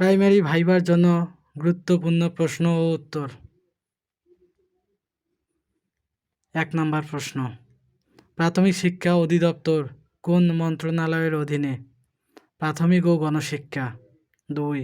Primary ভাইবার জন্য গুরুত্বপূর্ণ প্রশ্ন ও উত্তর। ১ নাম্বার প্রশ্ন, প্রাথমিক শিক্ষা অধিদপ্তর কোন মন্ত্রণালয়ের অধীনে? প্রাথমিক ও গণশিক্ষা। ২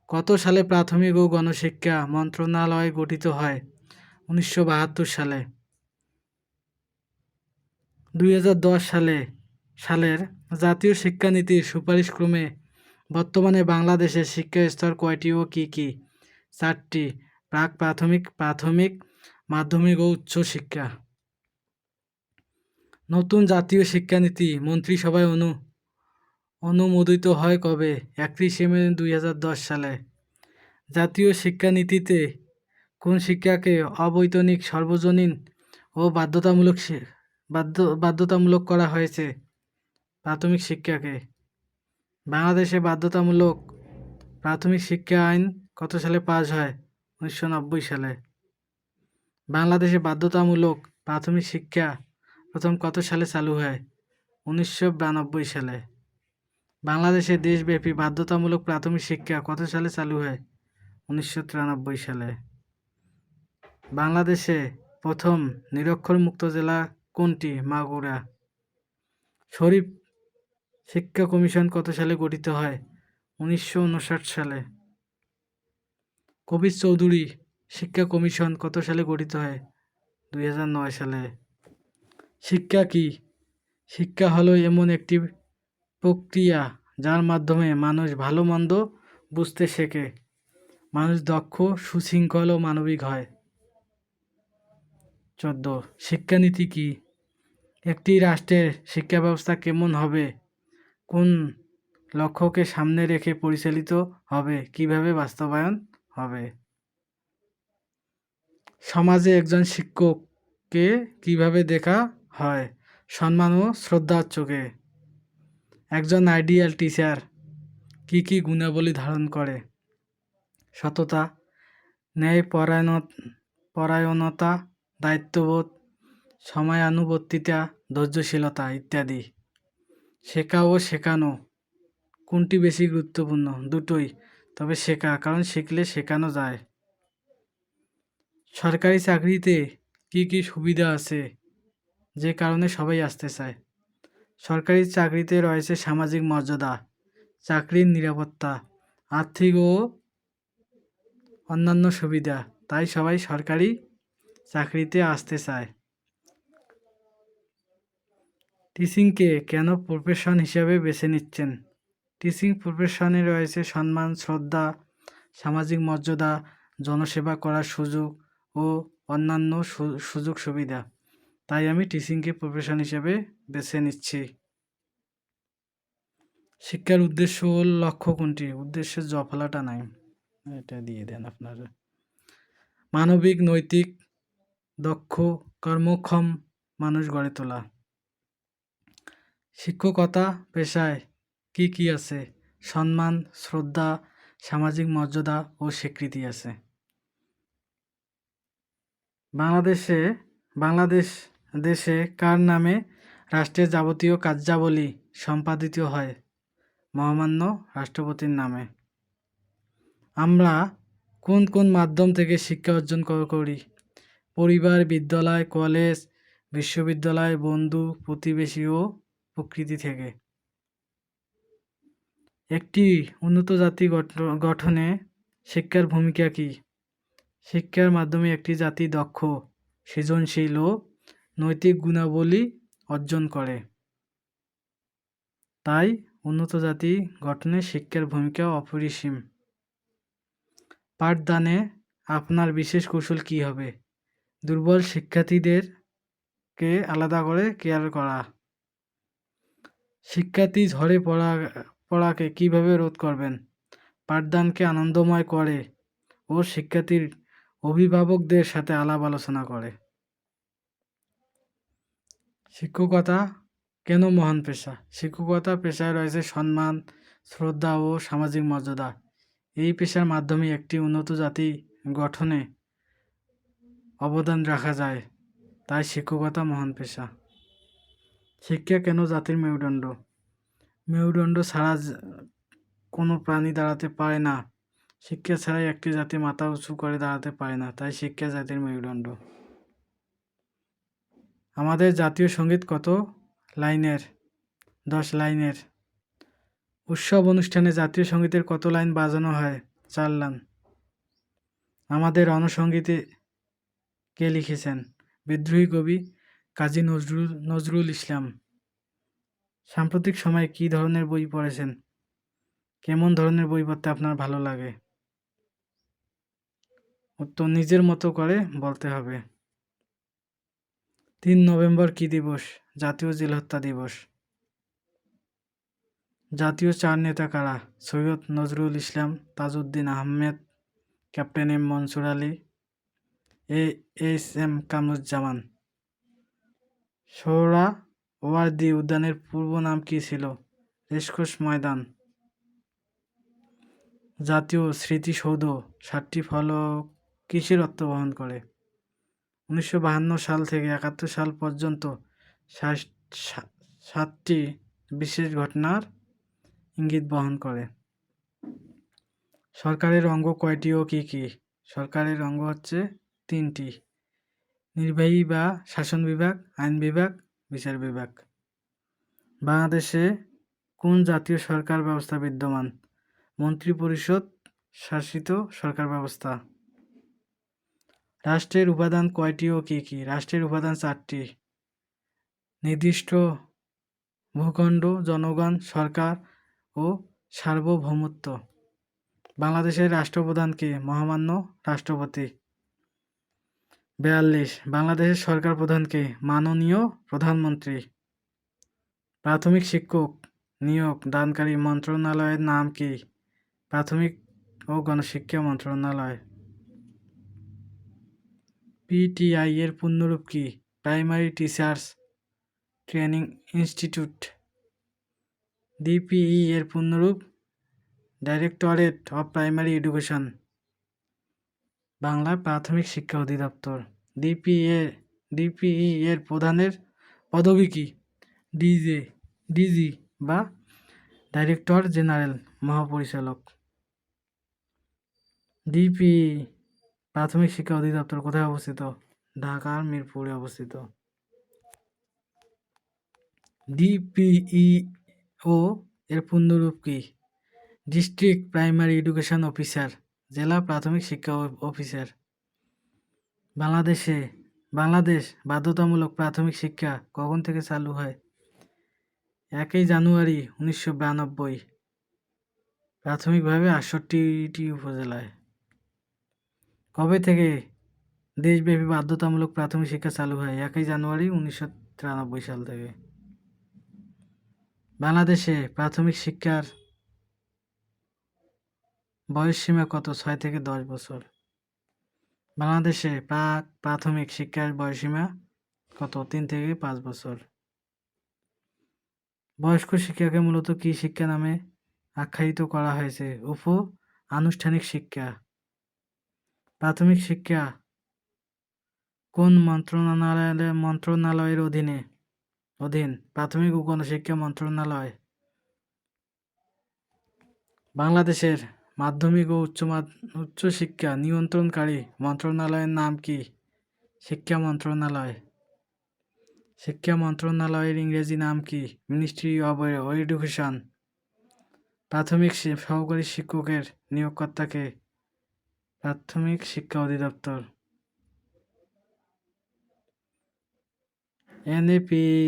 কত সালে প্রাথমিক ও গণশিক্ষা মন্ত্রণালয় গঠিত হয়? ১৯৭২ সালে। ২০১০ সালের জাতীয় শিক্ষানীতির সুপারিশক্রমে বর্তমানে বাংলাদেশের শিক্ষা স্তর কয়টি ও কী কী? ৪টি। প্রাক-প্রাথমিক, প্রাথমিক, মাধ্যমিক ও উচ্চ শিক্ষা। নতুন জাতীয় শিক্ষানীতি মন্ত্রিসভায় অনুমোদিত হয় কবে? ৩১ মে ২০১০ সালে। জাতীয় শিক্ষানীতিতে কোন শিক্ষাকে অবৈতনিক, সর্বজনীন ও বাধ্যতামূলক করা হয়েছে? প্রাথমিক শিক্ষাকে। বাংলাদেশে বাধ্যতামূলক প্রাথমিক শিক্ষা আইন কত সালে পাস হয়? ১৯৯০ সালে। বাংলাদেশে বাধ্যতামূলক প্রাথমিক শিক্ষা প্রথম কত সালে চালু হয়? ১৯৯২ সালে। বাংলাদেশে দেশব্যাপী বাধ্যতামূলক প্রাথমিক শিক্ষা কত সালে চালু হয়? ১৯৯৩ সালে। বাংলাদেশে প্রথম নিরক্ষরমুক্ত জেলা কোনটি? মাগুরা। শরীফ শিক্ষা কমিশন কত সালে গঠিত হয়? ১৯৫৯ সালে। কবির চৌধুরী শিক্ষা কমিশন কত সালে গঠিত হয়? ২০০৯ সালে। শিক্ষা কি? শিক্ষা হলো এমন একটি প্রক্রিয়া যার মাধ্যমে মানুষ ভালো মন্দ বুঝতে শেখে, মানুষ দক্ষ, সুশৃঙ্খল ও মানবিক হয়। ১৪ শিক্ষানীতি কি? একটি রাষ্ট্রের শিক্ষা ব্যবস্থা কেমন হবে, কোন লক্ষ্যকে সামনে রেখে পরিচালিত হবে, কিভাবে বাস্তবায়ন হবে। সমাজে একজন শিক্ষককে কিভাবে দেখা হয়? সম্মান ও শ্রদ্ধার চোখে। একজন আইডিয়াল টিচার কি কি গুণাবলী ধারণ করে? সততা, ন্যায়পরায়ণতা, দায়িত্ববোধ, সময়ানুবর্তিতা, ধৈর্যশীলতা ইত্যাদি। শেখা ও শেখানো কোনটি বেশি গুরুত্বপূর্ণ? দুটোই, তবে শেখা, কারণ শিখলে শেখানো যায়। সরকারি চাকরিতে কি কি সুবিধা আছে যে কারণে সবাই আসতে চায়? সরকারি চাকরিতে রয়েছে সামাজিক মর্যাদা, চাকরির নিরাপত্তা, আর্থিক ও অন্যান্য সুবিধা, তাই সবাই সরকারি চাকরিতে আসতে চায়। টিচিংকে কেন প্রফেশন হিসেবে বেছে নিচ্ছেন? টিচিং প্রফেশনে রয়েছে সম্মান, শ্রদ্ধা, সামাজিক মর্যাদা, জনসেবা করার সুযোগ ও অন্যান্য সুযোগ সুবিধা, তাই আমি টিচিংকে প্রফেশন হিসেবে বেছে নিচ্ছি। শিক্ষার উদ্দেশ্য ও লক্ষ্য কোনটি? উদ্দেশ্যের জফলাটা নাই, এটা দিয়ে দেন আপনারা। মানবিক, নৈতিক, দক্ষ, কর্মক্ষম মানুষ গড়ে তোলা। শিক্ষকতা পেশায় কি কি আছে? সম্মান, শ্রদ্ধা, সামাজিক মর্যাদা ও স্বীকৃতি আছে। বাংলাদেশ দেশে কার নামে রাষ্ট্রের যাবতীয় কার্যাবলী সম্পাদিত হয়? মহামান্য রাষ্ট্রপতির নামে। আমরা কোন কোন মাধ্যম থেকে শিক্ষা অর্জন করি? পরিবার, বিদ্যালয়, কলেজ, বিশ্ববিদ্যালয়, বন্ধু, প্রতিবেশী ও প্রকৃতি থেকে। একটি উন্নত জাতি গঠনে শিক্ষার ভূমিকা কি? শিক্ষার মাধ্যমে একটি জাতি দক্ষ, সৃজনশীল ও নৈতিক গুণাবলী অর্জন করে, তাই উন্নত জাতি গঠনে শিক্ষার ভূমিকা অপরিসীম। পাঠদানে আপনার বিশেষ কৌশল কি হবে? দুর্বল শিক্ষার্থীদেরকে আলাদা করে কেয়ার করা। শিক্ষার্থী ঝরে পড়াকে কিভাবে রোধ করবেন? পাঠদানকে আনন্দময় করে ও শিক্ষার্থীর অভিভাবকদের সাথে আলাপ আলোচনা করে। শিক্ষকতা কেন মহান পেশা? শিক্ষকতা পেশায় রয়েছে সম্মান, শ্রদ্ধা ও সামাজিক মর্যাদা। এই পেশার মাধ্যমে একটি উন্নত জাতি গঠনে অবদান রাখা যায়, তাই শিক্ষকতা মহান পেশা। শিক্ষা কেন জাতির মেরুদণ্ড? মেরুদণ্ড ছাড়া কোনো প্রাণী দাঁড়াতে পারে না। শিক্ষা ছাড়াই একটি জাতি মাথা উঁচু করে দাঁড়াতে পারে না, তাই শিক্ষা জাতির মেরুদণ্ড। আমাদের জাতীয় সঙ্গীত কত লাইনের? 10 লাইনের। উৎসব অনুষ্ঠানে জাতীয় সঙ্গীতের কত লাইন বাজানো হয়? 4 লাইন। আমাদের রণসঙ্গীতে কে লিখেছেন? বিদ্রোহী কবি কাজী নজরুল ইসলাম। সাম্প্রতিক সময়ে কী ধরনের বই পড়েছেন? কেমন ধরনের বই পড়তে আপনার ভালো লাগে? উত্তর নিজের মতো করে বলতে হবে। 3 নভেম্বর কী দিবস? জাতীয় জেল হত্যা দিবস। জাতীয় 4 নেতা কারা? Syed Nazrul Islam, Tajuddin Ahmed, captain M Mansur Ali, S M Kamruzzaman. Suhrawardy উদ্যানের পূর্ব নাম কী ছিল? রেসকোর্স ময়দান। জাতীয় স্মৃতিসৌধ 7টি ফলক কিসের অর্থ বহন করে? 1952 সাল থেকে 71 সাল পর্যন্ত 7টি বিশেষ ঘটনার ইঙ্গিত বহন করে। সরকারের অঙ্গ কয়টি ও কী কী? সরকারের অঙ্গ হচ্ছে 3টি: নির্বাহী বা শাসন বিভাগ, আইন বিভাগ, বিচার বিভাগ। বাংলাদেশে কোন জাতীয় সরকার ব্যবস্থা বিদ্যমান? মন্ত্রিপরিষদ শাসিত সরকার ব্যবস্থা। রাষ্ট্রের উপাদান কয়টি ও কী কী? রাষ্ট্রের উপাদান 4টি: নির্দিষ্ট ভূখণ্ড, জনগণ, সরকার ও সার্বভৌমত্ব। বাংলাদেশের রাষ্ট্রপ্রধান কে? মহামান্য রাষ্ট্রপতি। 42 বাংলাদেশের সরকার প্রধান কে? মাননীয় প্রধানমন্ত্রী। প্রাথমিক শিক্ষক নিয়োগ দানকারী মন্ত্রণালয়ের নাম কি? প্রাথমিক ও গণশিক্ষা মন্ত্রণালয়। পিটিআই এর পূর্ণরূপ কি? Primary teachers training institute. DPE এর পূর্ণরূপ directorate of primary education. Bangla প্রাথমিক শিক্ষা অধিদপ্তর। ডিপিই এর প্রধানের পদবি কি? ডিজি বা ডাইরেক্টর জেনারেল, মহাপরিচালক। ডিপিই প্রাথমিক শিক্ষা অধিদপ্তর কোথায় অবস্থিত? ঢাকার মিরপুরে অবস্থিত। ডিপিইও এর পূর্ণরূপ কি? ডিস্ট্রিক্ট প্রাইমারি এডুকেশন অফিসার, জেলা প্রাথমিক শিক্ষা অফিসার। বাংলাদেশ বাধ্যতামূলক প্রাথমিক শিক্ষা কখন থেকে চালু হয়? 1 জানুয়ারি 1992। প্রাথমিকভাবে 68টি উপজেলায়। কবে থেকে দেশব্যাপী বাধ্যতামূলক প্রাথমিক শিক্ষা চালু হয়? 1 জানুয়ারি 1993 সাল থেকে। বাংলাদেশে প্রাথমিক শিক্ষার বয়সসীমা কত? 6 থেকে 10 বছর। বাংলাদেশে প্রাথমিক শিক্ষার বয়সসীমা কত? 3 থেকে 5 বছর। বয়স্ক শিক্ষাকে মূলত কি শিক্ষা নামে আখ্যায়িত করা হয়েছে? আনুষ্ঠানিক শিক্ষা। প্রাথমিক শিক্ষা কোন মন্ত্রণালয়ের অধীন? প্রাথমিক ও গণশিক্ষা মন্ত্রণালয়। বাংলাদেশের মাধ্যমিক ও উচ্চশিক্ষা নিয়ন্ত্রণকারী মন্ত্রণালয়ের নাম কি? শিক্ষা মন্ত্রণালয়। শিক্ষা মন্ত্রণালয়ের ইংরেজি নাম কি? Ministry of education. প্রাথমিক সহকারী শিক্ষকের নিয়োগকর্তাকে? প্রাথমিক শিক্ষা অধিদপ্তর। এনএপিই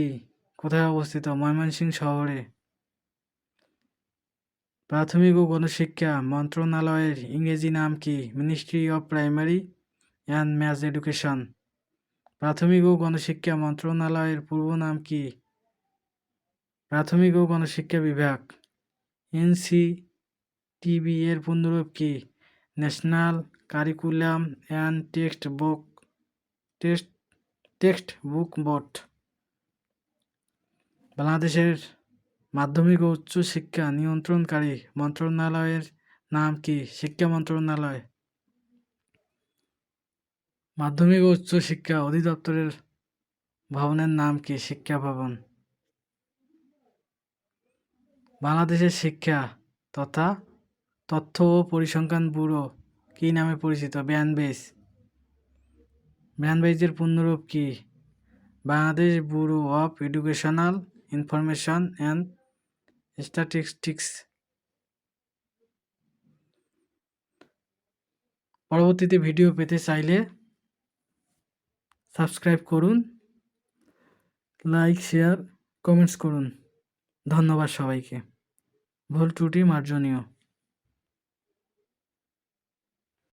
কোথায় অবস্থিত? ময়মনসিংহ শহরে। প্রাথমিক ও গণশিক্ষা মন্ত্রণালয়ের ইংরেজি নাম কি? Ministry of primary and mass education. প্রাথমিক ও গণশিক্ষা মন্ত্রণালয়ের পূর্ব নাম কি? প্রাথমিক ও গণশিক্ষা বিভাগ। এনসিটিবি এর পূর্ণরূপ কি? National curriculum and text book board. বাংলাদেশের মাধ্যমিক ও উচ্চ শিক্ষা নিয়ন্ত্রণকারী মন্ত্রণালয়ের নাম কি? শিক্ষা মন্ত্রণালয়। মাধ্যমিক ও উচ্চ শিক্ষা অধিদপ্তরের ভবনের নাম কি? শিক্ষা ভবন। বাংলাদেশের শিক্ষা তথা তথ্য ও পরিসংখ্যান ব্যুরো কী নামে পরিচিত? ব্যানবেজ। ব্যানবেজের পূর্ণরূপ কী? Bangladesh bureau of educational information and statistics. পরবর্তীতে ভিডিও পেতে চাইলে সাবস্ক্রাইব করুন, লাইক, শেয়ার, কমেন্টস করুন। ধন্যবাদ সবাইকে। ভুল ত্রুটি মার্জনীয়।